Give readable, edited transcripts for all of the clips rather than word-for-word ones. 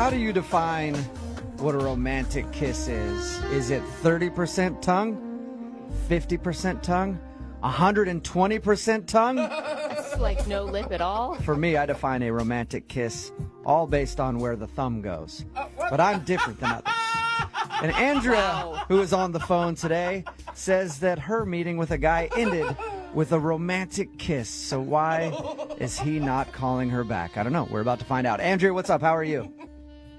How do you define what a romantic kiss is? Is it 30% tongue, 50% tongue, 120% tongue? It's like no lip at all. For me, I define a romantic kiss all based on where the thumb goes. But I'm different than others. And Andrea, who is on the phone today, says that her meeting with a guy ended with a romantic kiss. So why is he not calling her back? I don't know. We're about to find out. Andrea, what's up? How are you?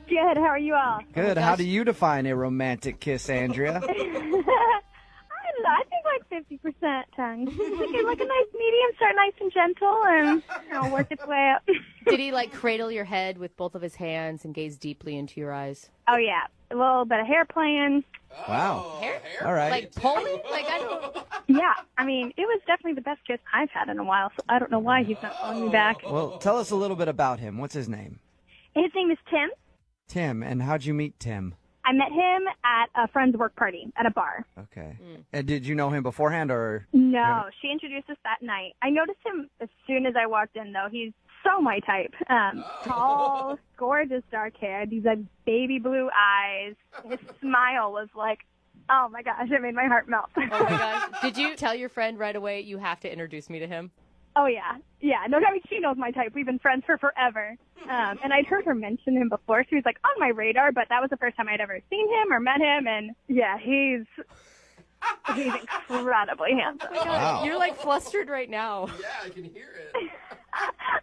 Good. How are you all? Good. How do you define a romantic kiss, Andrea? I don't know. I think like 50% tongue. Like a nice medium, start nice and gentle, and work its way up. Did he like cradle your head with both of his hands and gaze deeply into your eyes? Oh yeah, a little bit of hair playing. Wow. Hair? All right. Like pulling? Like I don't. Yeah, I mean, it was definitely the best kiss I've had in a while. So I don't know why he's not calling me back. Well, tell us a little bit about him. What's his name? His name is Tim. Tim. And how'd you meet Tim? I met him at a friend's work party at a bar. Okay. And did you know him beforehand or? No, she introduced us that night. I noticed him as soon as I walked in, though. He's so my type. Tall, gorgeous, dark hair. These like baby blue eyes. His smile was like, oh my gosh, it made my heart melt. Oh my gosh. Did you tell your friend right away you have to introduce me to him? Oh yeah. Yeah. No, I mean, she knows my type. We've been friends for forever. And I'd heard her mention him before. She was like on my radar, but that was the first time I'd ever seen him or met him. And yeah, he's incredibly handsome. Wow. You're like flustered right now. Yeah, I can hear it.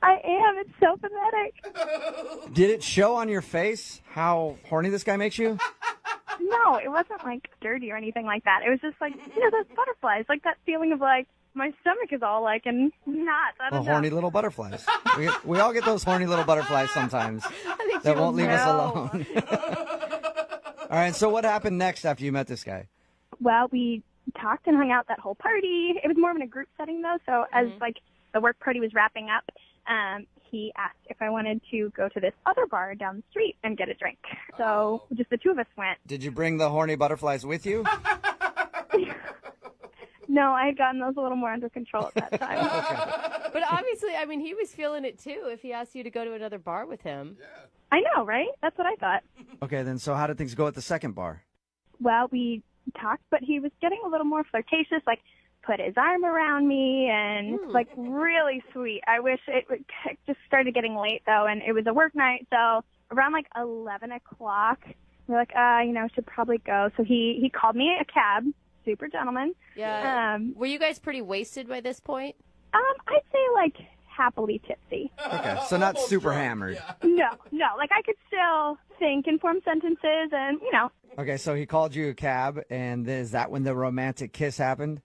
I am. It's so pathetic. Did it show on your face how horny this guy makes you? No, it wasn't like dirty or anything like that. It was just like, those butterflies, like that feeling of like my stomach is all like and knots. I don't know. Horny little butterflies. We all get those horny little butterflies sometimes that won't leave us alone. All right, so what happened next after you met this guy? Well, we talked and hung out that whole party. It was more of in a group setting though, so as like the work party was wrapping up, he asked if I wanted to go to this other bar down the street and get a drink. So just the two of us went. Did you bring the horny butterflies with you? No, I had gotten those a little more under control at that time. Okay. But obviously, I mean, he was feeling it too if he asked you to go to another bar with him. Yeah. I know, right? That's what I thought. Okay, then so how did things go at the second bar? Well, we talked, but he was getting a little more flirtatious, like put his arm around me and like really sweet. I wish it just started getting late though, and it was a work night, so around like 11 o'clock, we're like, should probably go. So he called me a cab, super gentleman. Yeah. Were you guys pretty wasted by this point? I'd say like happily tipsy. Okay, so not super drunk, hammered. yeah. No, like I could still think and form sentences and, Okay, so he called you a cab, and is that when the romantic kiss happened?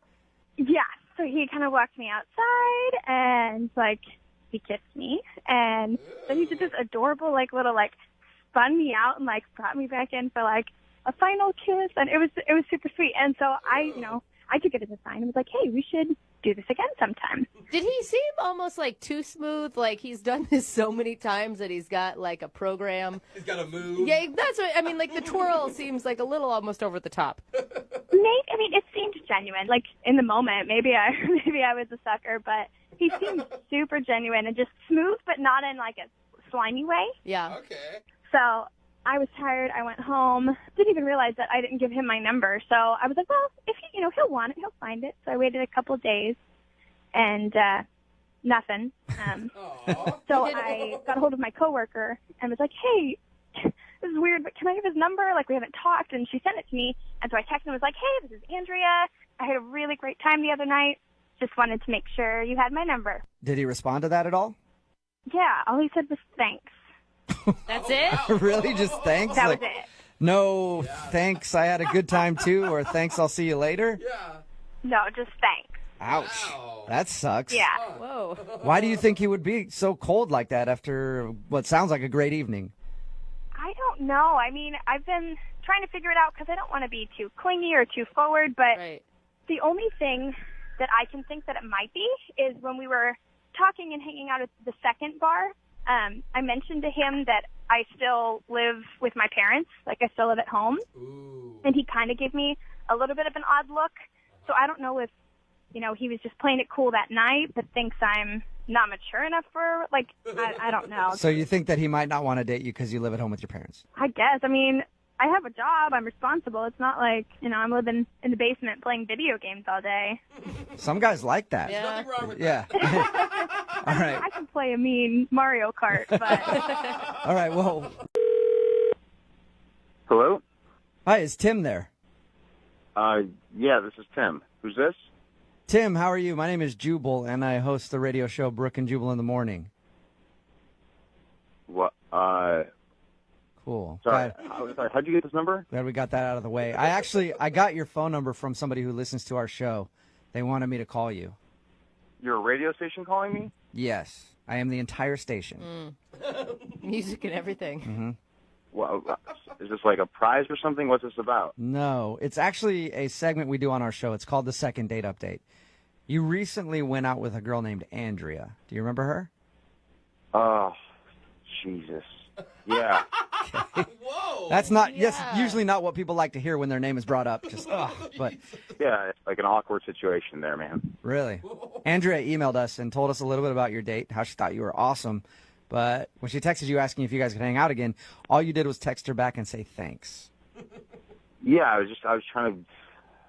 Yeah, so he kind of walked me outside and, like, he kissed me. And then he did this adorable, like, little, like, spun me out and, like, brought me back in for, like, a final kiss. And it was super sweet. And so I took it as a sign and was like, hey, we should do this again sometime. Did he seem almost like too smooth? Like he's done this so many times that he's got like a program. He's got to move. Yeah, that's what I mean. Like the twirl seems like a little almost over the top. It seemed genuine. Like in the moment, maybe I was a sucker, but he seemed super genuine and just smooth, but not in like a slimy way. Yeah. Okay. So I was tired. I went home. Didn't even realize that I didn't give him my number. So I was like, well, if he, he'll want it, he'll find it. So I waited a couple days, and nothing. So I got a hold of my coworker and was like, hey, this is weird, but can I have his number? Like, we haven't talked. And she sent it to me. And so I texted and was like, hey, this is Andrea. I had a really great time the other night. Just wanted to make sure you had my number. Did he respond to that at all? Yeah, all he said was thanks. That's it? Really? Just thanks? That was it. No, thanks, I had a good time too, or thanks, I'll see you later? Yeah. No, just thanks. Ouch. Wow. That sucks. Yeah. Whoa. Why do you think he would be so cold like that after what sounds like a great evening? I don't know. I mean, I've been trying to figure it out because I don't want to be too clingy or too forward, but Right. the only thing that I can think that it might be is when we were talking and hanging out at the second bar, I mentioned to him that I still live with my parents, like I still live at home, Ooh. and he kind of gave me a little bit of an odd look. So I don't know if he was just playing it cool that night, but thinks I'm not mature enough for, like, I don't know. So you think that he might not want to date you because you live at home with your parents? I guess. I mean, I have a job. I'm responsible. It's not like, I'm living in the basement playing video games all day. Some guys like that. Yeah. Nothing wrong with Yeah. All right. I can play a mean Mario Kart, but All right. Well, Hello? hi, is Tim there? Yeah, this is Tim. Who's this? Tim, how are you? My name is Jubal, and I host the radio show Brooke and Jubal in the Morning. What? Cool. Sorry. Glad, How'd you get this number? glad we got that out of the way. I got your phone number from somebody who listens to our show. They wanted me to call you. You're a radio station calling me? Yes, I am the entire station. Music and everything. Well, is this like a prize or something? What's this about? No, it's actually a segment we do on our show. It's called the Second Date Update. You recently went out with a girl named Andrea. Do you remember her? Oh, Jesus. Yeah. Whoa. That's not, yes, Yeah. usually not what people like to hear when their name is brought up. Just, but Yeah, it's like an awkward situation there, man. really. Andrea emailed us and told us a little bit about your date, how she thought you were awesome. But when she texted you asking if you guys could hang out again, all you did was text her back and say thanks. Yeah, I was trying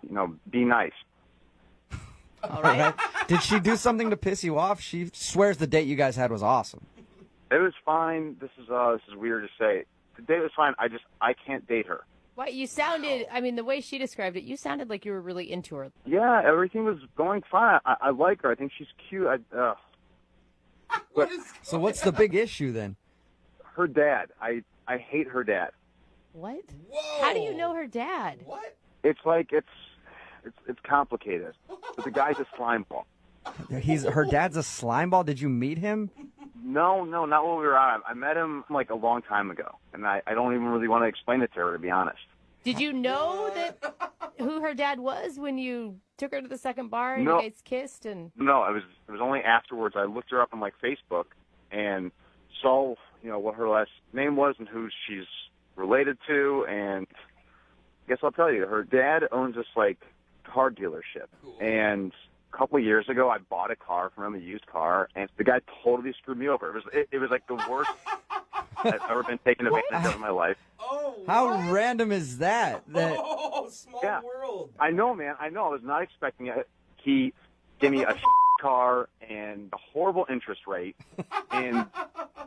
to, be nice. All right. Right? Did she do something to piss you off? She swears the date you guys had was awesome. It was fine. This is weird to say. The date was fine. I can't date her. What you sounded, I mean, the way she described it, you sounded like you were really into her. Yeah, everything was going fine. I like her. I think she's cute. What is So what's the big issue then? Her dad. I hate her dad. What? Whoa. How do you know her dad? What? It's like it's complicated. But the guy's a slime ball. Her dad's a slime ball. Did you meet him? No, not when we were out. I met him like a long time ago, and I don't even really want to explain it to her, to be honest. Did you know that who her dad was when you took her to the second bar and No. you guys kissed? And No, it was only afterwards. I looked her up on like Facebook and saw what her last name was and who she's related to, and I guess I'll tell you, her dad owns this like car dealership, and a couple of years ago I bought a car from him, a used car, and the guy totally screwed me over. It was like the worst I've ever been taken advantage of in my life. Oh, How what? random is that? Oh, small Yeah. world. I know, man. I know. I was not expecting it. He gave me a car and a horrible interest rate, and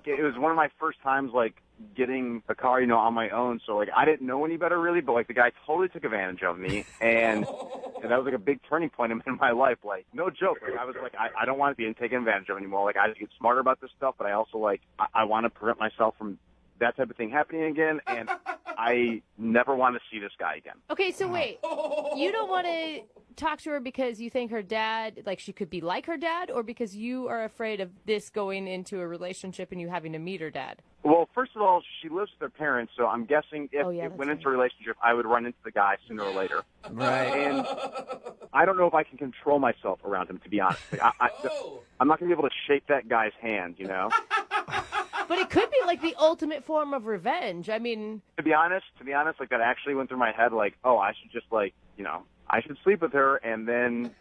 it was one of my first times like getting a car, on my own. So like I didn't know any better really, but like the guy totally took advantage of me, and that was like a big turning point in my life. Like no joke. Like I was like I don't want to be taken advantage of anymore. Like I just get smarter about this stuff, but I also like I want to prevent myself from that type of thing happening again, and I never want to see this guy again. okay, so wait, you don't want to talk to her because you think her dad, like she could be like her dad, or because you are afraid of this going into a relationship and you having to meet her dad? Well, first of all, she lives with her parents, so I'm guessing if Oh, yeah, it that's went right. into a relationship, I would run into the guy sooner or later. Right. And I don't know if I can control myself around him, to be honest. Like, Oh. I'm not going to be able to shake that guy's hand, But it could be like the ultimate form of revenge. I mean, To be honest, like that actually went through my head, like, oh, I should just I should sleep with her and then,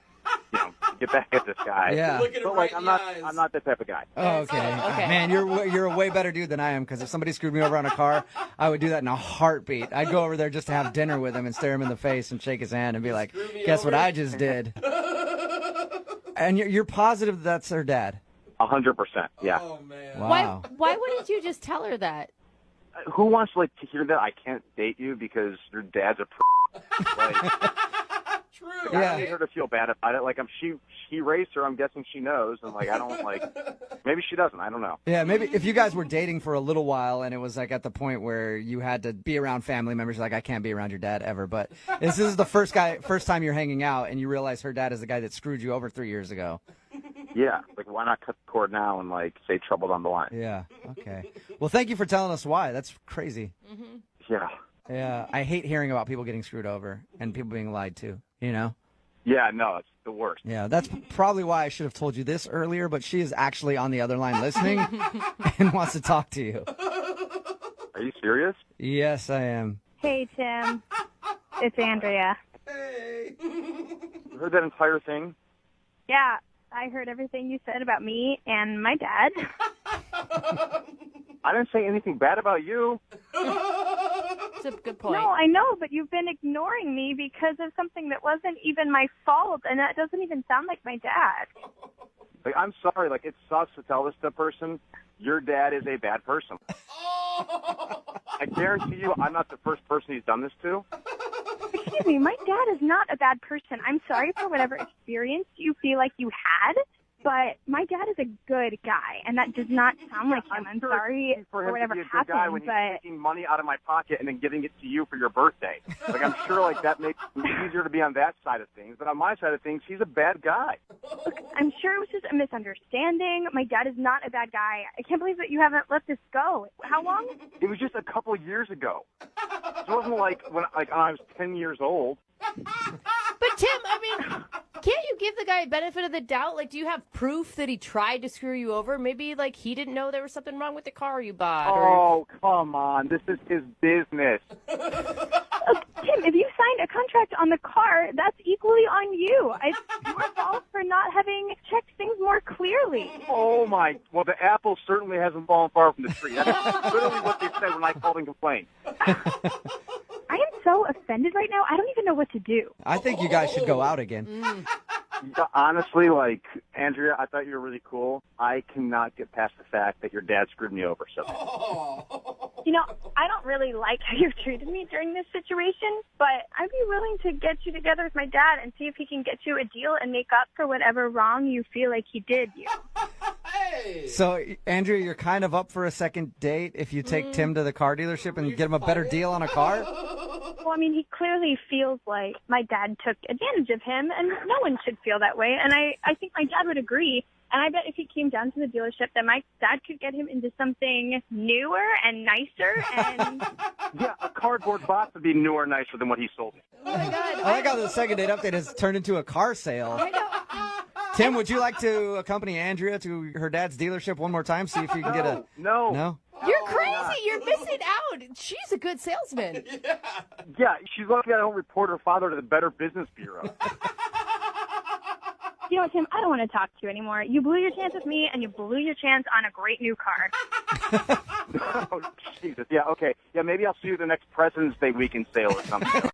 get back at this guy. Yeah. Look at him But right like, in the eyes. I'm not that type of guy. Oh, okay. Okay. Man, you're a way better dude than I am, because if somebody screwed me over on a car, I would do that in a heartbeat. I'd go over there just to have dinner with him and stare him in the face and shake his hand and be like, Screw me guess what over." I just did? And you're positive that's her dad? 100%, yeah. Oh, man. Wow. why wouldn't you just tell her that? Who wants to hear that I can't date you because your dad's a like, True. I Yeah. don't need her to feel bad about it. Like, she raised her. I'm guessing she knows, and like I don't like. Maybe she doesn't. I don't know. Yeah, maybe if you guys were dating for a little while and it was like at the point where you had to be around family members, like I can't be around your dad ever. But this is the first time you're hanging out and you realize her dad is the guy that screwed you over 3 years ago. Yeah, like why not cut the cord now and like say trouble down the line? Yeah. Okay. Well, thank you for telling us why. That's crazy. Yeah, Yeah, I hate hearing about people getting screwed over and people being lied to. You know. yeah, no, it's the worst. Yeah, that's probably why I should have told you this earlier. But she is actually on the other line listening and wants to talk to you. Are you serious? Yes, I am. hey, Tim. It's Andrea. Hey. You heard that entire thing? Yeah, I heard everything you said about me and my dad. I didn't say anything bad about you. It's a good point. No, I know, but you've been ignoring me because of something that wasn't even my fault, and that doesn't even sound like my dad. Like, I'm sorry. Like, it sucks to tell this to a person. Your dad is a bad person. I guarantee you I'm not the first person he's done this to. Excuse me, my dad is not a bad person. I'm sorry for whatever experience you feel like you had, but my dad is a good guy, and that does not sound like him. I'm sorry for whatever him to be a good guy when happened, he's taking money out of my pocket and then giving it to you for your birthday. Like, I'm sure like that makes it easier to be on that side of things, but on my side of things, he's a bad guy. Look, I'm sure it was just a misunderstanding. My dad is not a bad guy. I can't believe that you haven't let this go. How long? It was just a couple of years ago. It wasn't like when I was 10 years old. But Tim, I mean, can't you give the guy a benefit of the doubt? Like, do you have proof that he tried to screw you over? Maybe, like, he didn't know there was something wrong with the car you bought. Oh, come on. This is his business. Look, Tim, if you signed a contract on the car, that's equally on you. It's your fault for not having checked things more clearly. Oh, my. Well, the apple certainly hasn't fallen far from the tree. That's literally what they said when I called and complained. I am so offended right now. I don't even know what to do. I think you guys should go out again. Honestly, like, Andrea, I thought you were really cool. I cannot get past the fact that your dad screwed me over. So, You know, I don't really like how you've treated me during this situation, but I'd be willing to get you together with my dad and see if he can get you a deal and make up for whatever wrong you feel like he did you. Hey. So, Andrea, you're kind of up for a second date if you take Tim to the car dealership and get him a better deal on a car? Well, I mean, he clearly feels like my dad took advantage of him, and no one should feel that way. And I think my dad would agree. And I bet if he came down to the dealership, that my dad could get him into something newer and nicer. And yeah, a cardboard box would be newer and nicer than what he sold me. Oh, my God. I like how the second date update has turned into a car sale. I know. Tim, would you like to accompany Andrea to her dad's dealership one more time? See if you can get a... No. No? You're crazy. You're missing out. She's a good salesman. Yeah, she's lucky I don't report her father to the Better Business Bureau. you know what, Tim? I don't want to talk to you anymore. You blew your chance with me, and you blew your chance on a great new car. Oh, Jesus. Yeah, okay. Yeah, maybe I'll see you the next President's Day weekend sale or something.